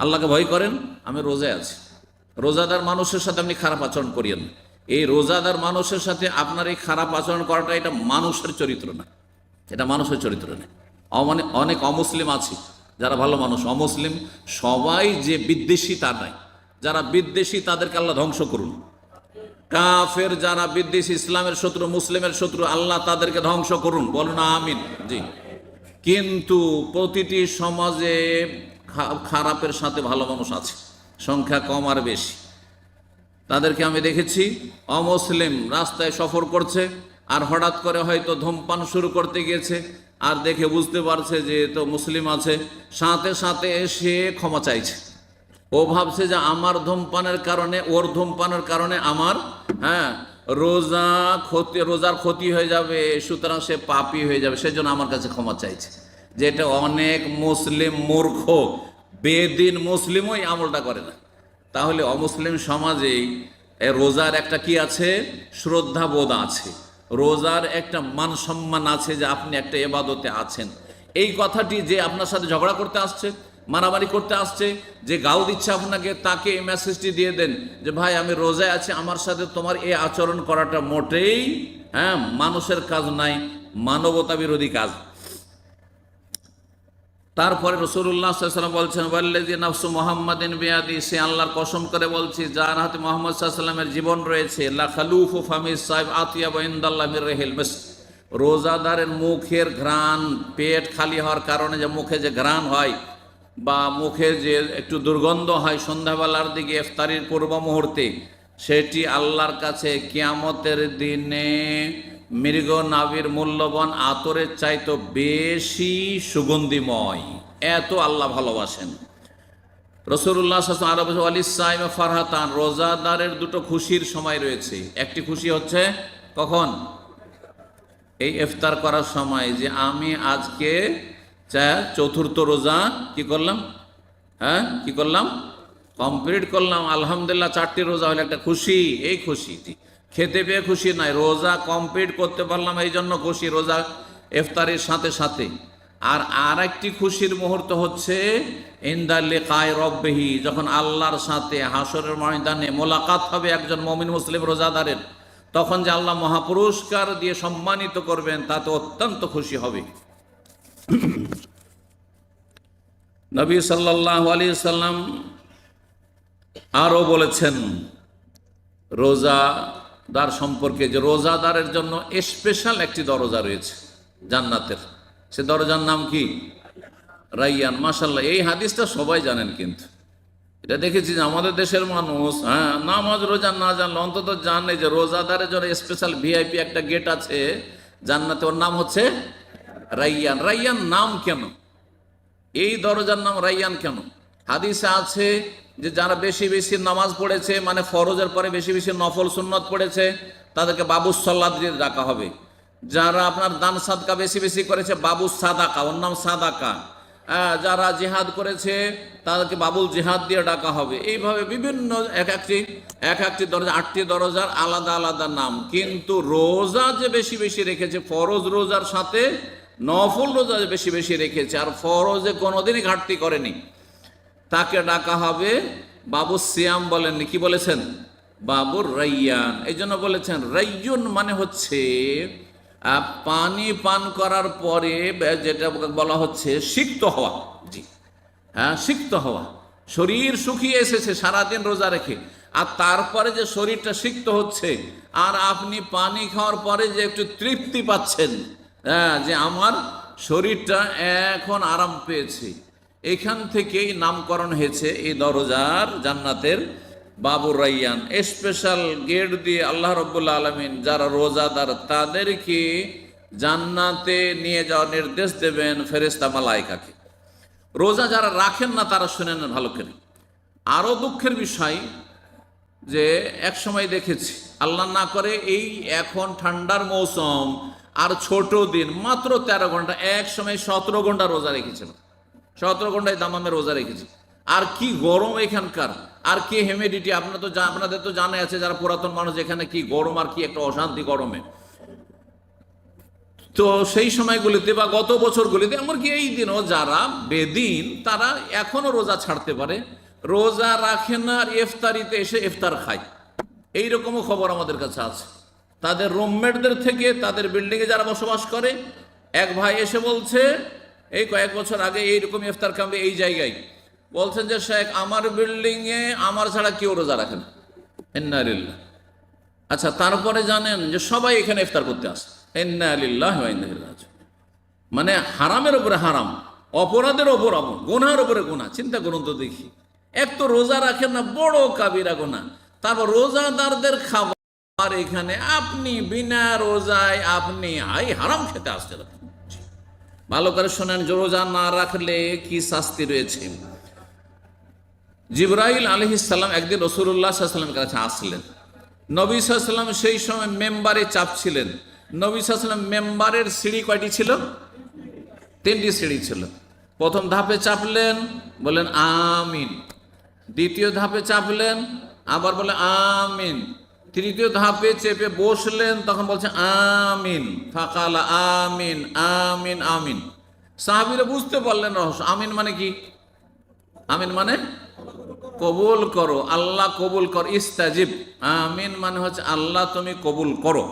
S1: আল্লাহকে ভয় করেন, আমি রোজায় আছি। রোজাদার মানুষের সাথে আপনি খারাপ আচরণ করিয়েন। এই রোজাদার মানুষের সাথে আপনার এই খারাপ আচরণ করাটা এটা মানুষের চরিত্র না, এটা মানুষের চরিত্র না। অনেক অমুসলিম আছে যারা ভালো মানুষ, অমুসলিম সবাই যে বিদ্বেষী তা নাই। যারা বিদ্বেষী তাদেরকে আল্লাহ ধ্বংস করুন। কাফের যারা বিদ্বেষী, ইসলামের শত্রু, মুসলিমের শত্রু, আল্লাহ তাদেরকে ধ্বংস করুন, বলুন আমিন। জি। কিন্তু প্রতিটি সমাজে খারাপের সাথে ভালো মানুষ আছে, সংখ্যা কম আর বেশি। তাদেরকে আমি দেখেছি, অমুসলিম রাস্তায় সফর করছে আর হঠাৎ করে হয়তো ধূমপান শুরু করতে গিয়েছে, আর দেখে বুঝতে পারছে যে তো মুসলিম আছে, সাথে সাথে এসে ক্ষমা চাইছে। ও ভাবছে যে আমার ধূমপানের কারণে, ওর ধূমপানের কারণে আমার রোজার ক্ষতি হয়ে যাবে, সুতরাং সে পাপী হয়ে যাবে, সেজন্য আমার কাছে ক্ষমা চাইছে। যেটা অনেক মুসলিম মূর্খ বেদিন মুসলিমও এই আমলটা করে না। তাহলে অমুসলিম সমাজে রোজার একটা কি আছে? শ্রদ্ধাবোধ আছে, রোজার একটা মান সম্মান আছে যে আপনি একটা ইবাদতে আছেন। এই কথাটি যে আপনার সাথে ঝগড়া করতে আসছে, মারামারি করতে আসছে, যে গাল দিচ্ছে আপনাকে, তাকে এই মেসেজটি দিয়ে দেন যে ভাই আমি রোজায় আছি, আমার সাথে তোমার এই আচরণ করাটা মোটেই মানুষের কাজ নাই, মানবতা বিরোধী কাজ। তারপরে রাসূলুল্লাহ সাল্লাল্লাহু আলাইহি ওয়াসাল্লাম বলছেন ওয়াল্লাযী নাফসু মুহাম্মাদিন বিয়াদি, সে আল্লাহর কসম করে বলছি যার হাতে মুহাম্মদ সাল্লাল্লাহু আলাইহি ওয়াসাল্লামের জীবন রয়েছে, লা খালুফু ফামিস সাইব আতিয়াবু ইনদাল্লাহি মির রিহিল মিস্ক, রোজাদারের মুখের ঘ্রাণ, পেট খালি হওয়ার কারণে যে মুখে যে ঘ্রাণ হয় বা মুখে যে একটু দুর্গন্ধ হয় সন্ধ্যাবেলার দিকে ইফতারির পূর্ব মুহূর্তে, সেটি আল্লাহর কাছে কিয়ামতের দিনে মৃগ নাভির মূল্যবান আতরের চাইতে বেশি সুগন্ধিময়। এত আল্লাহ ভালোবাসেন। রাসূলুল্লাহ সাল্লাল্লাহু আলাইহি ওয়াসাল্লাম আলিস সাইম ফারহাতান, রোজাদারের দুটো খুশির সময় রয়েছে। একটি খুশি হচ্ছে কখন? এই ইফতার করার সময়, যে আমি আজকে চতুর্থ রোজা কি করলাম, কি করলাম, কমপ্লিট করলাম আলহামদুলিল্লাহ, 4টি রোজা হলে একটা খুশি, এই খুশি। খেতে পেয়ে খুশি নাই, রোজা কমপ্লিট করতে পারলাম এই জন্য খুশি, রোজা ইফতারের সাথে সাথে। আর একটি খুশির মুহূর্ত হচ্ছে ইনদা লিকায়ে রব্বিহি, যখন আল্লাহর সাথে হাসরের ময়দানে মোলাকাত হবে একজন মুমিন মুসলিম রোজাদারের, তখন যে আল্লাহ মহাপুরস্কার দিয়ে সম্মানিত করবেন, তাতে অত্যন্ত খুশি হবে। নবী সাল্লাল্লাহু আলাইহি সাল্লাম আরও বলেছেন রোজাদার সম্পর্কে, যে রোজাদারের জন্য স্পেশাল একটি দরজা রয়েছে জান্নাতের। সে দরজার নাম কি? রাইয়ান। মাশাআল্লাহ, এই হাদিসটা সবাই জানেন, কিন্তু এটা দেখেছি যে আমাদের দেশের মানুষ নামাজ রোজা না জানলে অন্তত জানে যে রোজাদারের জন্য স্পেশাল ভিআইপি একটা গেট আছে জান্নাতে, ওর নাম হচ্ছে রাইয়ান। রাইয়ান নাম কেন? এই দরজার নাম রাইয়ান কেন? হাদিসে আছে যে যারা বেশি বেশি নামাজ পড়েছে, মানে ফরজের পরে বেশি বেশি নফল সুন্নত পড়েছে, তাদেরকে বাবুস সালাত দিয়ে ডাকা হবে। যারা আপনার দান সাদকা বেশি বেশি করেছে, বাবুস সাদাকা, ওর নাম সাদাকা। যারা জিহাদ করেছে তাদেরকে বাবুল জিহাদ দিয়ে ডাকা হবে। এইভাবে বিভিন্ন এক একটি দরজা, 8টি দরজার আলাদা আলাদা নাম। কিন্তু রোজা যে বেশি বেশি রেখেছে, ফরজ রোজার সাথে নফল রোজা যে বেশি বেশি রেখেছে, আর ফরজে কোনোদিনই ঘাটতি করেনি, তাকে ডাকা হবে বাবু সিয়াম। বলেননি, কি বলেছেন? বাবুর রাইয়ান। এই জন্য বলেছেন রাইয়ুন মানে হচ্ছে পানি পান করার পরে যেটা বলা হচ্ছে সিক্ত হওয়া। জি হ্যাঁ, সিক্ত হওয়া। শরীর শুকিয়ে এসেছে সারাদিন রোজা রেখে, আর তারপরে যে শরীরটা সিক্ত হচ্ছে, আর আপনি পানি খাওয়ার পরে যে একটু তৃপ্তি পাচ্ছেন, যে আমার শরীরটা এখন আরাম পেয়েছে, এখান থেকেই নামকরণ হয়েছে এই দরজার, জান্নাতের বাবুর রাইয়ান। স্পেশাল গেট দিয়ে আল্লাহ রাব্বুল আলামিন যারা রোজাদার তাদেরকে জান্নাতে নিয়ে যাওয়ার নির্দেশ দেবেন ফেরেশতা মালায়েকাকে। রোজা যারা রাখেন না তারা শুনেন ভালো করে। আরও দুঃখের বিষয় যে এক সময় দেখেছি, আল্লাহ না করে এই এখন ঠান্ডার মৌসুম আর ছোট দিন, মাত্র 13 ঘন্টা, এক সময় 17 ঘন্টা রোজা রেখেছিল। 17 ঘন্টায় দামামে রোজা রেখেছি। আর কি গরম এখানকার, আর কি হিউমিডিটি, আপনাদের তো জানা আছে যারা পুরাতন মানুষ, এখানে কি গরম আর কি একটা অশান্তি গরমে। তো সেই সময়গুলিতে বা গত বছরগুলিতে, এমনকি এই দিনও যারা বেদিন তারা এখনো রোজা ছাড়তে পারে, রোজা রাখে না, আর ইফতারিতে এসে ইফতার খায়। এইরকমও খবর আমাদের কাছে আছে। তাদের রুমমেটদের থেকে, তাদের বিল্ডিংয়ে যারা বসবাস করে, এক ভাই এসে বলছে এই কয়েক বছর আগে এইরকম ইফতার কামবে এই জায়গায়, বলছেন যে শেখ আমার বিল্ডিংয়ে আমার ছাড়া কেউ রোজা রাখেন। ইন্না লিল্লাহ। আচ্ছা, তারপরে জানেন যে সবাই এখানে ইফতার করতে আসে। ইন্না লিল্লাহি ওয়া ইন্না ইলাইহি রাজিউন। মানে হারামের উপরে হারাম, অপরাধের ওপর অপরাধ, গুনার উপরে গুনাহ। চিন্তা করুন তো দেখি, এক তো রোজা রাখেন না, বড় কাবিরা গুনাহ, তারপর রোজাদারদের খাবার এখানে আপনি বিনা রোজায় আপনি হারাম খেতে আসছেন। ভালো করে শোনেন, রোজা না রাখলে কি শাস্তি রয়েছে। জিবরাইল আলাইহিস সালাম একদিন রাসূলুল্লাহ সাল্লাল্লাহু আলাইহি ওয়াসাল্লামের কাছে আসলেন। নবী সাল্লাল্লাহু আলাইহি ওয়াসাল্লাম সেই সময় মেম্বারে চাপছিলেন। নবী সাল্লাল্লাহু আলাইহি ওয়াসাল্লাম মেম্বারের সিঁড়ি কয়টি ছিল? 3টি সিঁড়ি ছিল। প্রথম ধাপে চাপলেন, বলেন আমিন। দ্বিতীয় ধাপে চাপলেন, আবার বলে আমিন। তৃতীয় ধাপে চেপে বসলেন, তখন বলছে আমিন। ফাকালা আমিন আমিন আমিন। সাহাবীরা বুঝতে পারলেন রহস্য। আমিন মানে কি? আমিন মানে কবুল করো, আল্লাহ কবুল কর, ইস্তাজিব। আমিন মানে হচ্ছে আল্লাহ তুমি কবুল করো।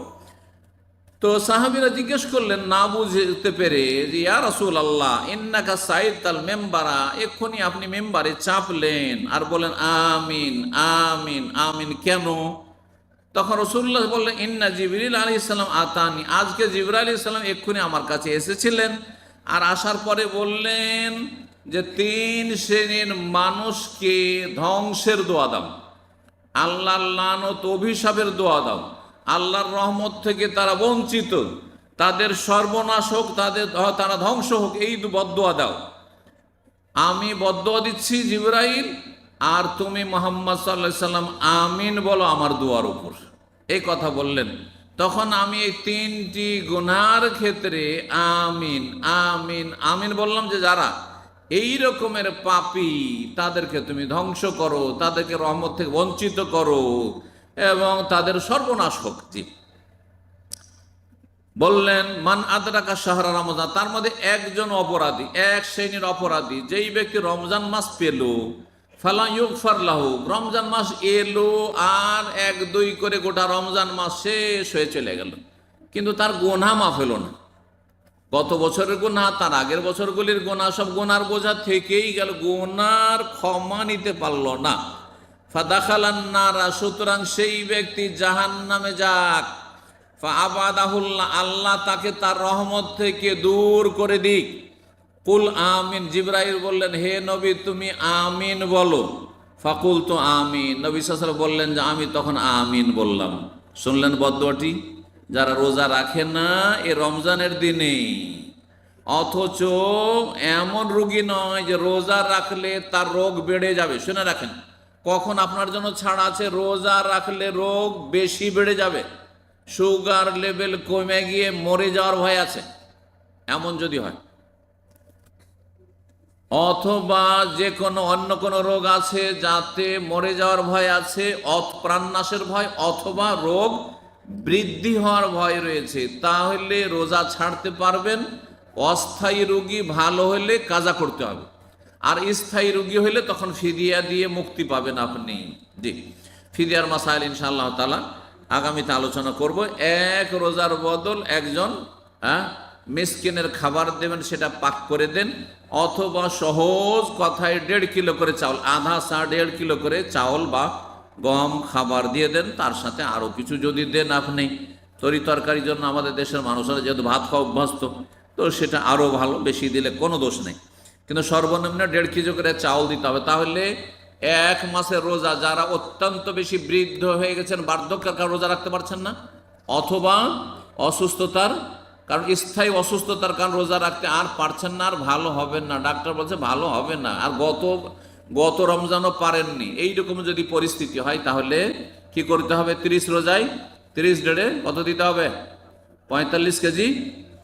S1: তো সাহাবীরা জিজ্ঞেস করলেন না বুঝতে পেরে, যে ইয়া রাসূলুল্লাহ ইন্নাকা সাইতাল মেম্বারা, এক্ষুনি আপনি মেম্বারে চাপলেন আর বলেন আমিন আমিন আমিন, কেন? তখন রাসূলুল্লাহ বললেন ইন্না জিবরিল আলাইহিস সালাম আতানি, আজকে জিবরাইল আলাইহিস সালাম এক্ষুনি আমার কাছে এসেছিলেন, আর আসার পরে বললেন যে 3 শ্রেণীর মানুষকে ধ্বংসের দোয়া দাও, আল্লাহর লানত অভিশাপের দোয়া দাও, আল্লাহর রহমত থেকে তারা বঞ্চিত, তাদের সর্বনাশ হোক, তারা ধ্বংস হোক, এই বদদোয়া দাও। আমি বদদোয়া দিচ্ছি জিবরাইল, আর তুমি মুহাম্মদ সাল্লাল্লাহু আলাইহি সাল্লাম আমিন বলো আমার দোয়ার উপর। এই কথা বললেন। তখন আমি এই 3টি গুনার ক্ষেত্রে আমিন আমিন আমিন বললাম, যে যারা এই রকমের পাপী তাদেরকে তুমি ধ্বংস করো, তাদেরকে রহমত থেকে বঞ্চিত করো এবং তাদের সর্বনাশ হোক। জি, বললেন মান আদরাকা শাহরা রমজান, তার মধ্যে একজন অপরাধী, এক শ্রেণীর অপরাধী, যেই ব্যক্তি রমজান মাস পেল, ফালা ইউগফার লাহু, রমজান মাস এলো আর এক দুই করে গোটা রমজান মাস শেষ হয়ে চলে গেল, কিন্তু তার গোনা মাফ হলো না। গত বছরের গোনা, তার আগের বছরগুলির গোনা, সব গোনার বোঝা থেকেই গেল, গোনার ক্ষমা নিতে পারল না। ফাদাখালান নারা, সুতরাং সেই ব্যক্তি জাহান্নামে যাক। ফাআবাদাহুল্লাহ, আল্লাহ তাকে তার রহমত থেকে দূর করে দিক। কুল আমিন, জিবরাইল বললেন হে নবী তুমি আমিন বলো। ফাকুল তো আমিন, নবী সাল্লাল্লাহু আলাইহি ওয়াসাল্লাম বললেন যে আমি তখন আমিন বললাম। শুনলেন বদদুয়াটি? যারা রোজা রাখে না এ রমজানের দিনে, অথচ এমন রোগী নয় যে রোজা রাখলে তার রোগ বেড়ে যাবে। শুনে রাখেন, কখন আপনার জন্য ছাড় আছে, রোজা রাখলে রোগ বেশি বেড়ে যাবে, সুগার লেভেল কমে গিয়ে মরে যাওয়ার ভয় আছে, এমন যদি হয়, অথবা যে কোনো অন্য কোনো রোগ আছে যাতে মরে যাওয়ার ভয় আছে, প্রাণনাশের ভয়, অথবা রোগ বৃদ্ধি হওয়ার ভয় রয়েছে, তাহলে রোজা ছাড়তে পারবেন। অস্থায়ী রোগী ভালো হলে কাজা করতে হবে, আর স্থায়ী রোগী হলে তখন ফিদিয়া দিয়ে মুক্তি পাবেন আপনি। জি, ফিদিয়ার মাসাইল ইনশাআল্লাহ তাআলা আগামীতে আলোচনা করব। এক রোজার বদল একজন মিসকিনের খাবার দেবেন, সেটা পাক করে দেন, অথবা সহজ কথায় 1.5 কিলো করে চাউল, আধা সা 1.5 কিলো করে চাউল বা গম খাবার দিয়ে দেন। তার সাথে আরও কিছু যদি দেন আপনি, তরি তরকারির জন্য আমাদের দেশের মানুষরা যেহেতু ভাত খাওয়া অভ্যস্ত, তো সেটা আরও ভালো, বেশি দিলে কোনো দোষ নেই, কিন্তু সর্বনিম্ন 1.5 কেজি করে চাউল দিতে হবে। তাহলে এক মাসের রোজা, যারা অত্যন্ত বেশি বৃদ্ধ হয়ে গেছেন, বার্ধক্যের কারণে রোজা রাখতে পারছেন না, অথবা অসুস্থতার কারণ, স্থায়ী অসুস্থতার কারণ রোজা রাখতে আর পারছেন না, আর ভালো হবেন না, ডাক্তার বলছে ভালো হবে না, আর গত রমজানও পারেননি, এইরকম যদি পরিস্থিতি হয় তাহলে কি করতে হবে? 30 রোজায় 30 ডেড়ে কত দিতে হবে? 45 কেজি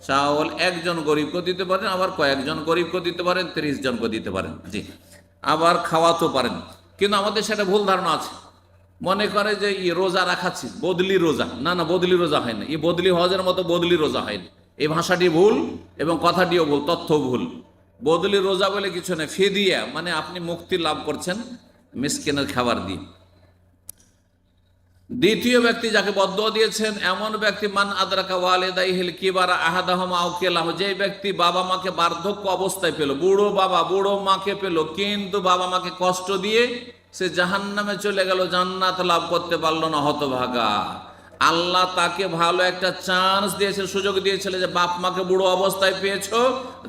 S1: চাউল একজন গরিবকে দিতে পারেন, আবার কয়েকজন গরিবকে দিতে পারেন, 30 জনকে দিতে পারেন। জি, আবার খাওয়াতেও পারেন। কিন্তু আমাদের সেটা ভুল ধারণা আছে, মনে করে যে রোজা রাখাচ্ছি বদলি রোজা, না না, বদলি রোজা হয় না, এই বদলি হজের মতো বদলি রোজা হয়নি। এই ভাষাটি ভুল এবং কথাটিও ভুল, তথ্য ভুল। বদলি রোজা বলে কিছু নেই, ফিদিয়া মানে আপনি মুক্তি লাভ করছেন মিসকিনের খাবার দিয়ে। দ্বিতীয় ব্যক্তি যাকে বদদুয়া দিয়েছেন, এমন ব্যক্তি মান আদরাকা ওয়ালিদাইহিল কিবারা আহাদাহুমা আও কিলাহুমা, যে ব্যক্তি বাবা মাকে বার্ধক্য অবস্থায় পেল, বুড়ো বাবা বুড়ো মাকে পেল, কিন্তু বাবা মাকে কষ্ট দিয়ে সে জাহান্নামে চলে গেল, জান্নাত লাভ করতে পারলো না, হতভাগা। আল্লাহ তাকে ভালো একটা চান্স দিয়েছে, সুযোগ দিয়েছিল যে বাপ মাকে বুড়ো অবস্থায় পেয়েছো,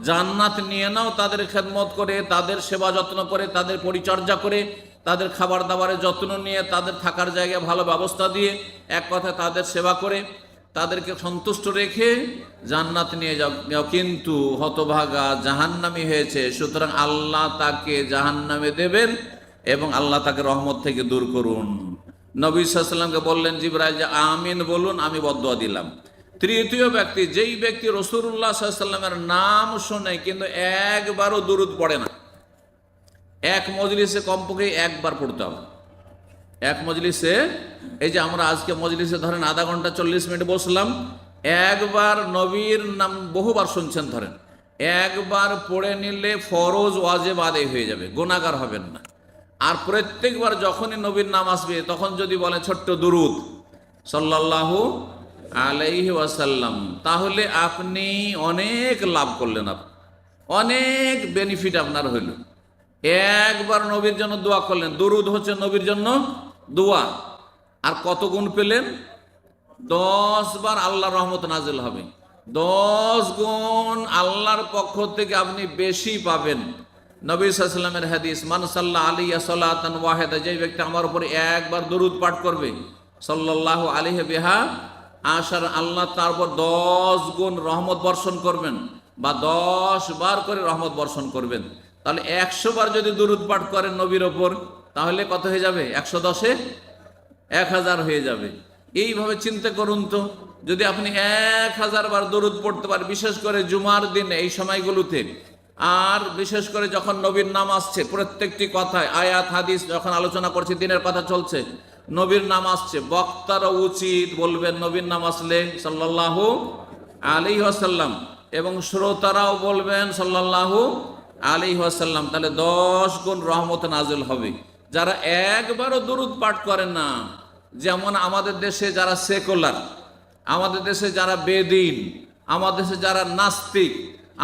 S1: জান্নাত নিয়ে নাও, তাদের খেদমত করে, তাদের সেবা যত্ন করে, তাদের পরিচর্যা করে, তাদের খাবার দাবারের যত্ন নিয়ে, তাদের থাকার জায়গায় ভালো ব্যবস্থা দিয়ে, এক কথায় তাদের সেবা করে, তাদেরকে সন্তুষ্ট রেখে জান্নাত নিয়ে যাও, কিন্তু হতভাগা জাহান্নামী হয়েছে। সুতরাং আল্লাহ তাকে জাহান্নামে দেবেন এবং আল্লাহ তাকে রহমত থেকে দূর করুন। নবী সাল্লাল্লাহু আলাইহি ওয়াসাল্লামকে বললেন জিবরাইল যে আমিন বলুন, আমি বদদুয়া দিলাম। তৃতীয় ব্যক্তি, যেই ব্যক্তি রাসূলুল্লাহ সাল্লাল্লাহু আলাইহি ওয়াসাল্লামের নাম শোনে কিন্তু একবারও দুরূদ পড়ে না, এক মজলিসে কমপক্ষে একবার পড়তে হবে। এক মজলিসে, এই যে আমরা আজকে মজলিসে ধরেন আধা ঘন্টা 40 মিনিট বসলাম, একবার নবীর নাম বহুবার শুনছেন ধরেন, একবার পড়ে নিলে ফরজ ওয়াজিব আদায় হয়ে যাবে, গুনাহগার হবেন না। আর প্রত্যেকবার যখনই নবীর নাম আসবে তখন যদি বলেন ছোট্ট দুরূদ সাল্লাল্লাহু আলাইহি ওয়াসাল্লাম, তাহলে আপনি অনেক লাভ করলেন, অনেক বেনিফিট আপনার হইল। একবার নবীর জন্য দোয়া করলেন, দুরূদ হচ্ছে নবীর জন্য দোয়া, আর কত গুণ পেলেন? 10 বার আল্লাহর রহমত নাজিল হবে, 10 গুণ আল্লাহর পক্ষ থেকে আপনি বেশি পাবেন। নবী সাল্লাল্লাহু আলাইহি ওয়াসাল্লামের হাদিস, মান সাল্লা আলাইয়া সালাতান ওয়াহিদা, যে ব্যক্তি আমার উপরে একবার দরুদ পাঠ করবে, সাল্লাল্লাহু আলাইহি বিহা আশার, আল্লাহ তার উপর 10 গুণ রহমত বর্ষণ করবেন, বা 10 বার করে রহমত বর্ষণ করবেন। তাহলে 100 বার যদি দরুদ পাঠ করেন নবীর ওপর, তাহলে কত হয়ে যাবে? 110-এ 1000 হয়ে যাবে। এইভাবে চিন্তা করুন তো, যদি আপনি 1000 বার দরুদ পড়তে পারেন, বিশেষ করে জুমার দিনে এই সময়গুলোতে আর বিশেষ করে যখন নবীর নাম আসছে, প্রত্যেকটি কথায় আয়াত হাদিস যখন আলোচনা করছে, দিনের কথা চলছে, নবীর নাম আসছে, বক্তারা উচিত বলবেন নবীর নাম আসলে সাল্লাল্লাহু আলাইহি ওয়াসাল্লাম, এবং শ্রোতারাও বলবেন সাল্লাল্লাহু আলাইহি ওয়াসাল্লাম। তাহলে 10 গুণ রহমত নাজিল হবে। যারা একবারও দুরূদ পাঠ করেন না, যেমন আমাদের দেশে যারা সেকুলার, আমাদের দেশে যারা বেদিন, আমাদের দেশে যারা নাস্তিক,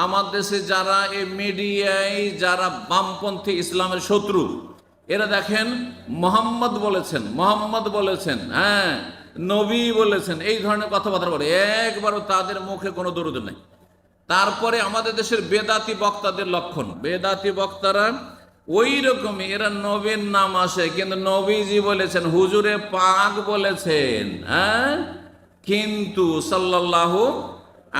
S1: আমাদের দেশে যারা এই মিডিয়ায় যারা বামপন্থী ইসলামের শত্রু, এরা দেখেন মোহাম্মদ বলেছেন, মোহাম্মদ বলেছেন, হ্যাঁ নবী বলেছেন, এই ধরনের কথাবার্তা বলে, একবারও তাদের মুখে কোনো দরুদ নেই। তারপরে আমাদের দেশের বেদাতি বক্তাদের লক্ষণ, বেদাতি বক্তারা ওই রকমই, এরা নবীর নাম আসে কিন্তু নবীজি বলেছেন, হুজুরে পাক বলেছেন, হ্যাঁ, কিন্তু সাল্লাল্লাহু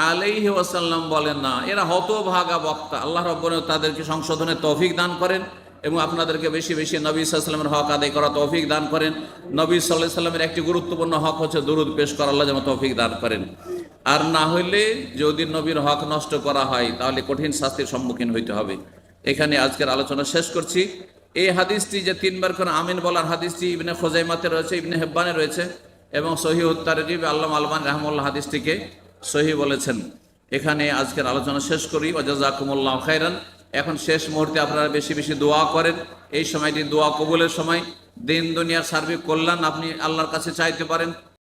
S1: আলাইহি ওয়াসাল্লাম বলেন না। এরা হতভাগা বক্তা। আল্লাহ রাব্বুল আলামিন তাদেরকে সংশোধনের তৌফিক দান করেন এবং আপনাদেরকে বেশি বেশি নবী সাল্লাল্লাহু আলাইহি ওয়াসাল্লামের হক আদায় করা তৌফিক দান করেন। নবী সাল্লাল্লাহু আলাইহি ওয়াসাল্লামের একটি গুরুত্বপূর্ণ হক হচ্ছে দুরূদ পেশ করা, আল্লাহ যেন তৌফিক দান করেন। আর না হইলে যদি নবীর হক নষ্ট করা হয় তাহলে কঠিন শাস্তির সম্মুখীন হইতে হবে। এখানে আজকের আলোচনা শেষ করছি। এই হাদিসটি যে 3 বার করে আমিন বলার হাদিসটি ইবনে খুজাইমাতে রয়েছে, ইবনে হিব্বানে রয়েছে, এবং সহিহ তারগিব আল্লামা আলবানী রাহমাহুল্লাহ হাদিসটিকে সহিহ বলেছেন। এখানে আজকের আলোচনা শেষ করি। ওয়া জাযাকুমুল্লাহু খাইরান। এখন শেষ মুহূর্তে আপনারা বেশি বেশি দোয়া করেন। এই সময়টি দোয়া কবুলের সময়। দিন দুনিয়ার সার্বিক কল্যাণ আপনি আল্লাহর কাছে চাইতে পারেন।